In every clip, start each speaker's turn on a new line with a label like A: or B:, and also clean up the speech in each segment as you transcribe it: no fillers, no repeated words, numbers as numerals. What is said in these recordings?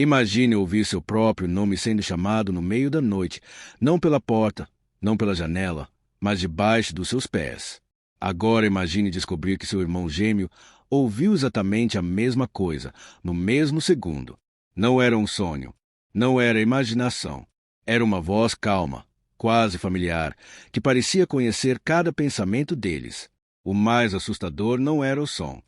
A: Imagine ouvir seu próprio nome sendo chamado no meio da noite, não pela porta, não pela janela, mas debaixo dos seus pés. Agora imagine descobrir que seu irmão gêmeo ouviu exatamente a mesma coisa, no mesmo segundo. Não era um sonho, não era imaginação. Era uma voz calma, quase familiar, que parecia conhecer cada pensamento deles. O mais assustador não era o som.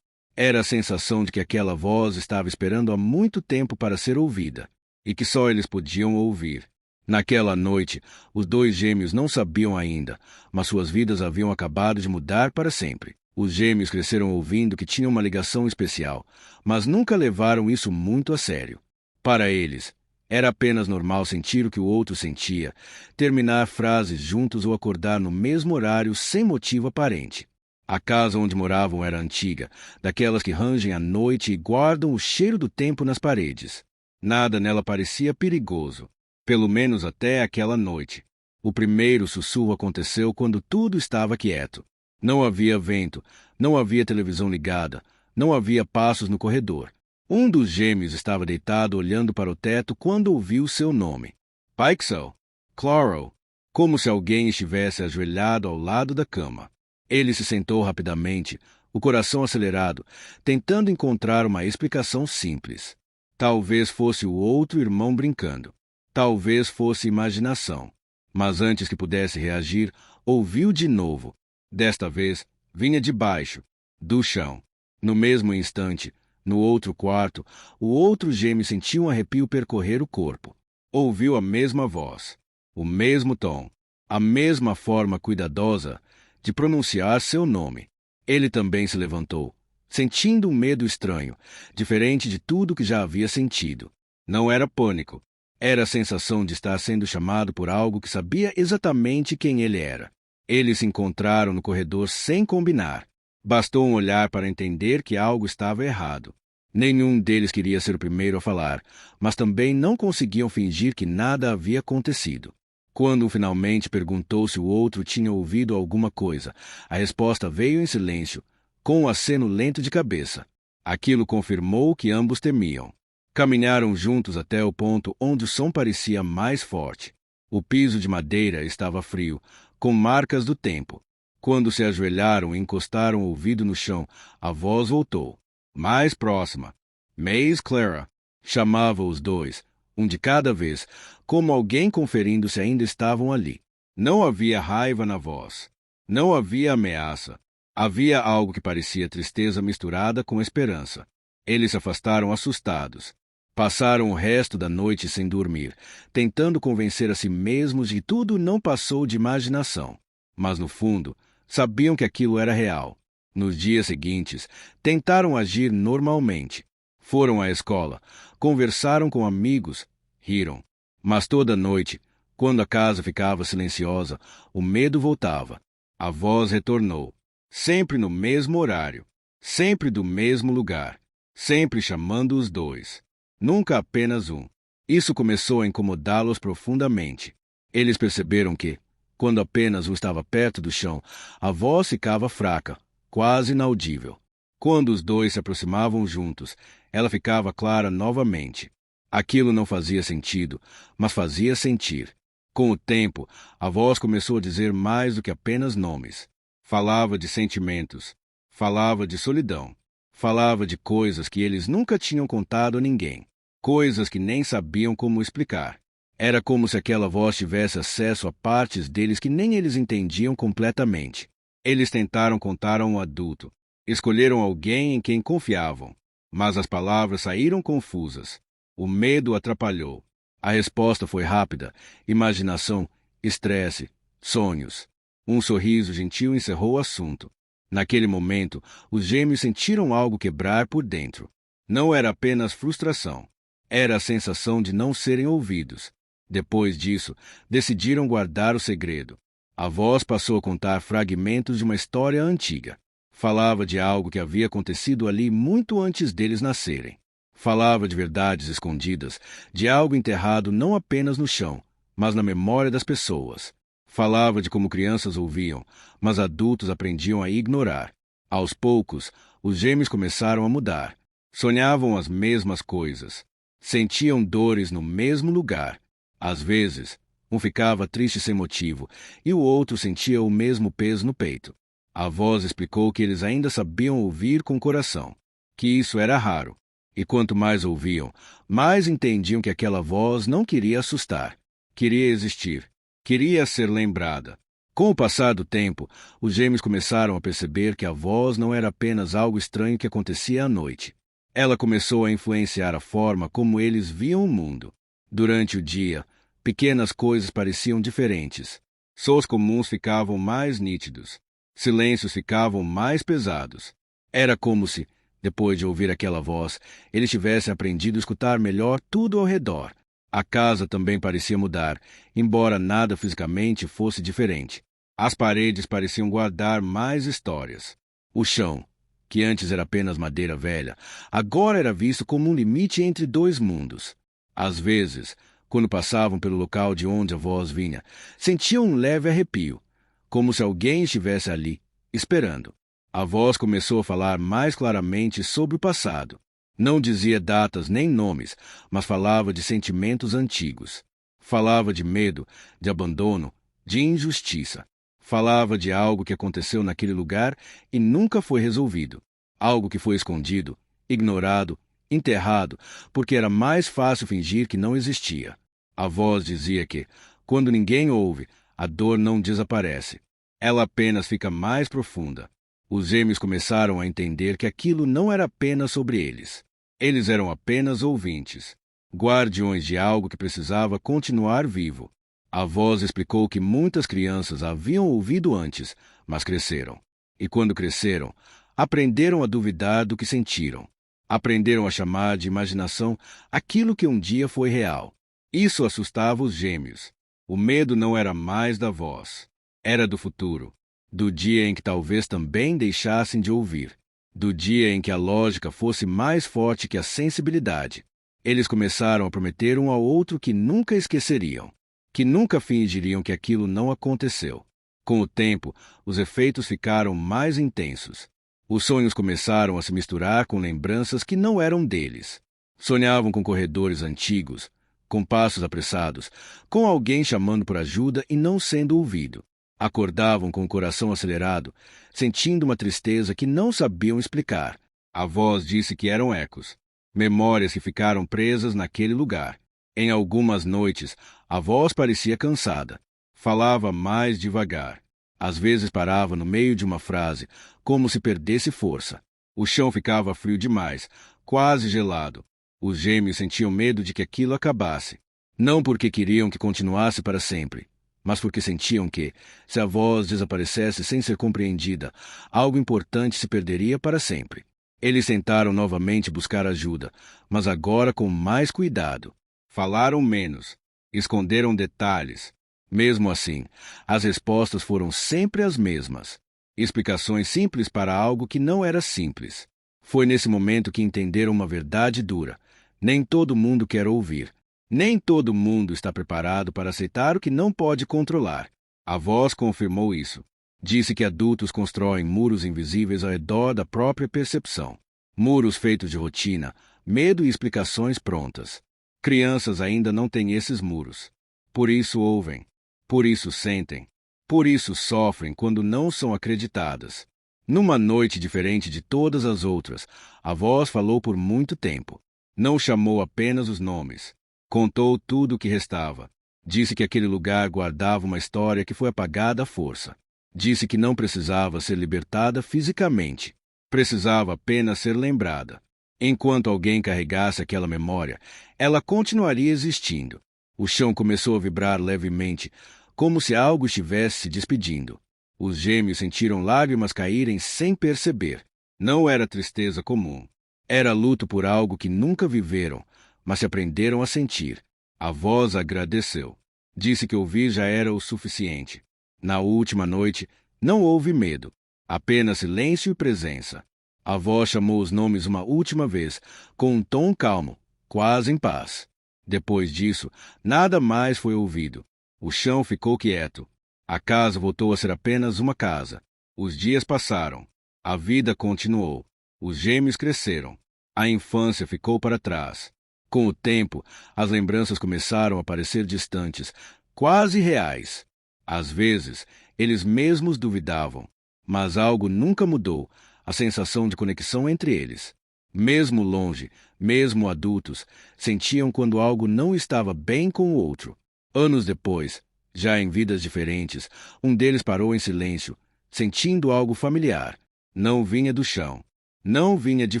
A: Era a sensação de que aquela voz estava esperando há muito tempo para ser ouvida, e que só eles podiam ouvir. Naquela noite, os dois gêmeos não sabiam ainda, mas suas vidas haviam acabado de mudar para sempre. Os gêmeos cresceram ouvindo que tinham uma ligação especial, mas nunca levaram isso muito a sério. Para eles, era apenas normal sentir o que o outro sentia, terminar frases juntos ou acordar no mesmo horário sem motivo aparente. A casa onde moravam era antiga, daquelas que rangem à noite e guardam o cheiro do tempo nas paredes. Nada nela parecia perigoso, pelo menos até aquela noite. O primeiro sussurro aconteceu quando tudo estava quieto. Não havia vento, não havia televisão ligada, não havia passos no corredor. Um dos gêmeos estava deitado olhando para o teto quando ouviu seu nome. Pixel, Claro, como se alguém estivesse ajoelhado ao lado da cama. Ele se sentou rapidamente, o coração acelerado, tentando encontrar uma explicação simples. Talvez fosse o outro irmão brincando. Talvez fosse imaginação. Mas antes que pudesse reagir, ouviu de novo. Desta vez, vinha de baixo, do chão. No mesmo instante, no outro quarto, o outro gêmeo sentiu um arrepio percorrer o corpo. Ouviu a mesma voz, o mesmo tom, a mesma forma cuidadosa de pronunciar seu nome. Ele também se levantou, sentindo um medo estranho, diferente de tudo que já havia sentido. Não era pânico. Era a sensação de estar sendo chamado por algo que sabia exatamente quem ele era. Eles se encontraram no corredor sem combinar. Bastou um olhar para entender que algo estava errado. Nenhum deles queria ser o primeiro a falar, mas também não conseguiam fingir que nada havia acontecido. Quando finalmente perguntou se o outro tinha ouvido alguma coisa, a resposta veio em silêncio, com um aceno lento de cabeça. Aquilo confirmou o que ambos temiam. Caminharam juntos até o ponto onde o som parecia mais forte. O piso de madeira estava frio, com marcas do tempo. Quando se ajoelharam e encostaram o ouvido no chão, a voz voltou. Mais próxima. Maze Clara. Chamava os dois, um de cada vez, como alguém conferindo se ainda estavam ali. Não havia raiva na voz. Não havia ameaça. Havia algo que parecia tristeza misturada com esperança. Eles se afastaram assustados. Passaram o resto da noite sem dormir, tentando convencer a si mesmos de que tudo não passou de imaginação. Mas, no fundo, sabiam que aquilo era real. Nos dias seguintes, tentaram agir normalmente. Foram à escola, conversaram com amigos, riram. Mas toda noite, quando a casa ficava silenciosa, o medo voltava. A voz retornou. Sempre no mesmo horário. Sempre do mesmo lugar. Sempre chamando os dois. Nunca apenas um. Isso começou a incomodá-los profundamente. Eles perceberam que, quando apenas um estava perto do chão, a voz ficava fraca, quase inaudível. Quando os dois se aproximavam juntos, ela ficava clara novamente. Aquilo não fazia sentido, mas fazia sentir. Com o tempo, a voz começou a dizer mais do que apenas nomes. Falava de sentimentos. Falava de solidão. Falava de coisas que eles nunca tinham contado a ninguém. Coisas que nem sabiam como explicar. Era como se aquela voz tivesse acesso a partes deles que nem eles entendiam completamente. Eles tentaram contar a um adulto. Escolheram alguém em quem confiavam. Mas as palavras saíram confusas. O medo atrapalhou. A resposta foi rápida. Imaginação, estresse, sonhos. Um sorriso gentil encerrou o assunto. Naquele momento, os gêmeos sentiram algo quebrar por dentro. Não era apenas frustração. Era a sensação de não serem ouvidos. Depois disso, decidiram guardar o segredo. A voz passou a contar fragmentos de uma história antiga. Falava de algo que havia acontecido ali muito antes deles nascerem. Falava de verdades escondidas, de algo enterrado não apenas no chão, mas na memória das pessoas. Falava de como crianças ouviam, mas adultos aprendiam a ignorar. Aos poucos, os gêmeos começaram a mudar. Sonhavam as mesmas coisas. Sentiam dores no mesmo lugar. Às vezes, um ficava triste sem motivo e o outro sentia o mesmo peso no peito. A voz explicou que eles ainda sabiam ouvir com o coração, que isso era raro. E quanto mais ouviam, mais entendiam que aquela voz não queria assustar, queria existir, queria ser lembrada. Com o passar do tempo, os gêmeos começaram a perceber que a voz não era apenas algo estranho que acontecia à noite. Ela começou a influenciar a forma como eles viam o mundo. Durante o dia, pequenas coisas pareciam diferentes. Sons comuns ficavam mais nítidos. Silêncios ficavam mais pesados. Era como se, depois de ouvir aquela voz, eles tivessem aprendido a escutar melhor tudo ao redor. A casa também parecia mudar, embora nada fisicamente fosse diferente. As paredes pareciam guardar mais histórias. O chão, que antes era apenas madeira velha, agora era visto como um limite entre dois mundos. Às vezes, quando passavam pelo local de onde a voz vinha, sentiam um leve arrepio, como se alguém estivesse ali, esperando. A voz começou a falar mais claramente sobre o passado. Não dizia datas nem nomes, mas falava de sentimentos antigos. Falava de medo, de abandono, de injustiça. Falava de algo que aconteceu naquele lugar e nunca foi resolvido. Algo que foi escondido, ignorado, enterrado, porque era mais fácil fingir que não existia. A voz dizia que, quando ninguém ouve, a dor não desaparece. Ela apenas fica mais profunda. Os gêmeos começaram a entender que aquilo não era apenas sobre eles. Eles eram apenas ouvintes, guardiões de algo que precisava continuar vivo. A voz explicou que muitas crianças haviam ouvido antes, mas cresceram. E quando cresceram, aprenderam a duvidar do que sentiram. Aprenderam a chamar de imaginação aquilo que um dia foi real. Isso assustava os gêmeos. O medo não era mais da voz. Era do futuro. Do dia em que talvez também deixassem de ouvir. Do dia em que a lógica fosse mais forte que a sensibilidade. Eles começaram a prometer um ao outro que nunca esqueceriam, que nunca fingiriam que aquilo não aconteceu. Com o tempo, os efeitos ficaram mais intensos. Os sonhos começaram a se misturar com lembranças que não eram deles. Sonhavam com corredores antigos, com passos apressados, com alguém chamando por ajuda e não sendo ouvido. Acordavam com o coração acelerado, sentindo uma tristeza que não sabiam explicar. A voz disse que eram ecos, memórias que ficaram presas naquele lugar. Em algumas noites, a voz parecia cansada. Falava mais devagar. Às vezes parava no meio de uma frase, como se perdesse força. O chão ficava frio demais, quase gelado. Os gêmeos sentiam medo de que aquilo acabasse. Não porque queriam que continuasse para sempre, mas porque sentiam que, se a voz desaparecesse sem ser compreendida, algo importante se perderia para sempre. Eles tentaram novamente buscar ajuda, mas agora com mais cuidado. Falaram menos, esconderam detalhes. Mesmo assim, as respostas foram sempre as mesmas. Explicações simples para algo que não era simples. Foi nesse momento que entenderam uma verdade dura. Nem todo mundo quer ouvir. Nem todo mundo está preparado para aceitar o que não pode controlar. A voz confirmou isso. Disse que adultos constroem muros invisíveis ao redor da própria percepção. Muros feitos de rotina, medo e explicações prontas. Crianças ainda não têm esses muros. Por isso ouvem. Por isso sentem. Por isso sofrem quando não são acreditadas. Numa noite diferente de todas as outras, a voz falou por muito tempo. Não chamou apenas os nomes. Contou tudo o que restava. Disse que aquele lugar guardava uma história que foi apagada à força. Disse que não precisava ser libertada fisicamente. Precisava apenas ser lembrada. Enquanto alguém carregasse aquela memória, ela continuaria existindo. O chão começou a vibrar levemente, como se algo estivesse se despedindo. Os gêmeos sentiram lágrimas caírem sem perceber. Não era tristeza comum. Era luto por algo que nunca viveram, mas se aprenderam a sentir. A voz agradeceu. Disse que ouvir já era o suficiente. Na última noite, não houve medo, apenas silêncio e presença. A voz chamou os nomes uma última vez, com um tom calmo, quase em paz. Depois disso, nada mais foi ouvido. O chão ficou quieto. A casa voltou a ser apenas uma casa. Os dias passaram. A vida continuou. Os gêmeos cresceram. A infância ficou para trás. Com o tempo, as lembranças começaram a parecer distantes, quase reais. Às vezes, eles mesmos duvidavam, mas algo nunca mudou, a sensação de conexão entre eles. Mesmo longe, mesmo adultos, sentiam quando algo não estava bem com o outro. Anos depois, já em vidas diferentes, um deles parou em silêncio, sentindo algo familiar. Não vinha do chão. Não vinha de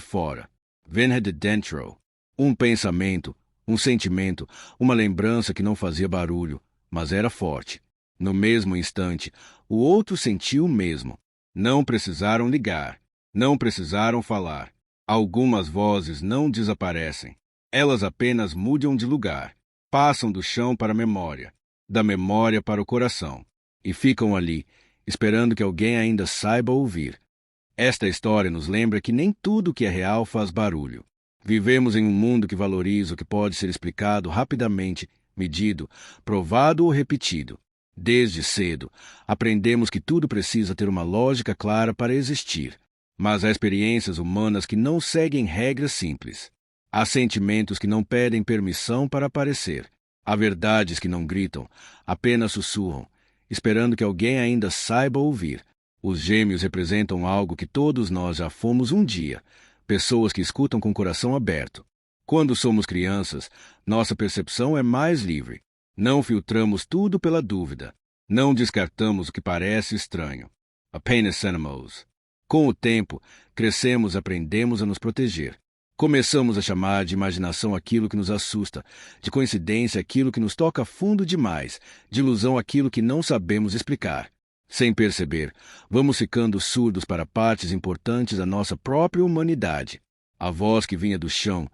A: fora. Vinha de dentro. Um pensamento, um sentimento, uma lembrança que não fazia barulho, mas era forte. No mesmo instante, o outro sentiu o mesmo. Não precisaram ligar. Não precisaram falar. Algumas vozes não desaparecem. Elas apenas mudam de lugar. Passam do chão para a memória, da memória para o coração, e ficam ali, esperando que alguém ainda saiba ouvir. Esta história nos lembra que nem tudo que é real faz barulho. Vivemos em um mundo que valoriza o que pode ser explicado rapidamente, medido, provado ou repetido. Desde cedo, aprendemos que tudo precisa ter uma lógica clara para existir. Mas há experiências humanas que não seguem regras simples. Há sentimentos que não pedem permissão para aparecer. Há verdades que não gritam, apenas sussurram, esperando que alguém ainda saiba ouvir. Os gêmeos representam algo que todos nós já fomos um dia, pessoas que escutam com o coração aberto. Quando somos crianças, nossa percepção é mais livre. Não filtramos tudo pela dúvida. Não descartamos o que parece estranho. Apenas animals. Com o tempo, crescemos e aprendemos a nos proteger. Começamos a chamar de imaginação aquilo que nos assusta, de coincidência aquilo que nos toca fundo demais, de ilusão aquilo que não sabemos explicar. Sem perceber, vamos ficando surdos para partes importantes da nossa própria humanidade. A voz que vinha do chão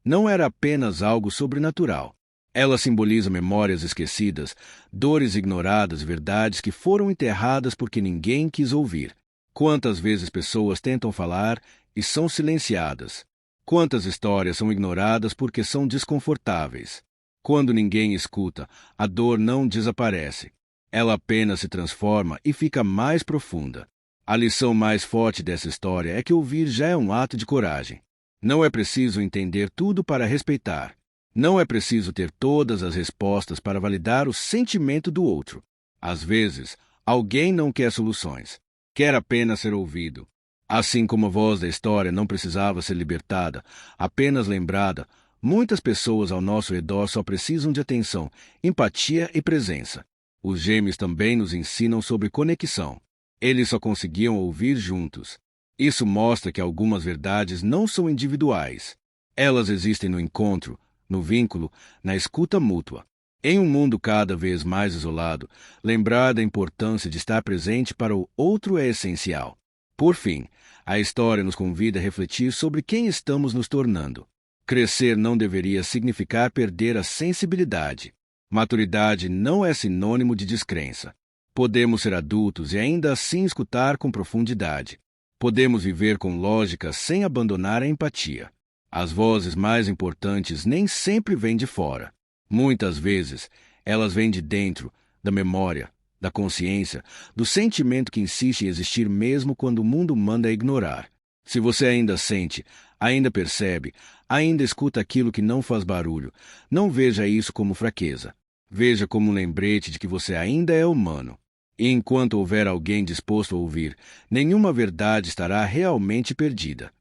A: não era apenas algo sobrenatural. Ela simboliza memórias esquecidas, dores ignoradas, verdades que foram enterradas porque ninguém quis ouvir. Quantas vezes pessoas tentam falar e são silenciadas? Quantas histórias são ignoradas porque são desconfortáveis? Quando ninguém escuta, a dor não desaparece. Ela apenas se transforma e fica mais profunda. A lição mais forte dessa história é que ouvir já é um ato de coragem. Não é preciso entender tudo para respeitar. Não é preciso ter todas as respostas para validar o sentimento do outro. Às vezes, alguém não quer soluções. Quer apenas ser ouvido. Assim como a voz da história não precisava ser libertada, apenas lembrada, muitas pessoas ao nosso redor só precisam de atenção, empatia e presença. Os gêmeos também nos ensinam sobre conexão. Eles só conseguiam ouvir juntos. Isso mostra que algumas verdades não são individuais. Elas existem no encontro, no vínculo, na escuta mútua. Em um mundo cada vez mais isolado, lembrar da importância de estar presente para o outro é essencial. Por fim, a história nos convida a refletir sobre quem estamos nos tornando. Crescer não deveria significar perder a sensibilidade. Maturidade não é sinônimo de descrença. Podemos ser adultos e ainda assim escutar com profundidade. Podemos viver com lógica sem abandonar a empatia. As vozes mais importantes nem sempre vêm de fora. Muitas vezes, elas vêm de dentro, da memória, da consciência, do sentimento que insiste em existir mesmo quando o mundo manda ignorar. Se você ainda sente, ainda percebe, ainda escuta aquilo que não faz barulho, não veja isso como fraqueza. Veja como um lembrete de que você ainda é humano. E enquanto houver alguém disposto a ouvir, nenhuma verdade estará realmente perdida.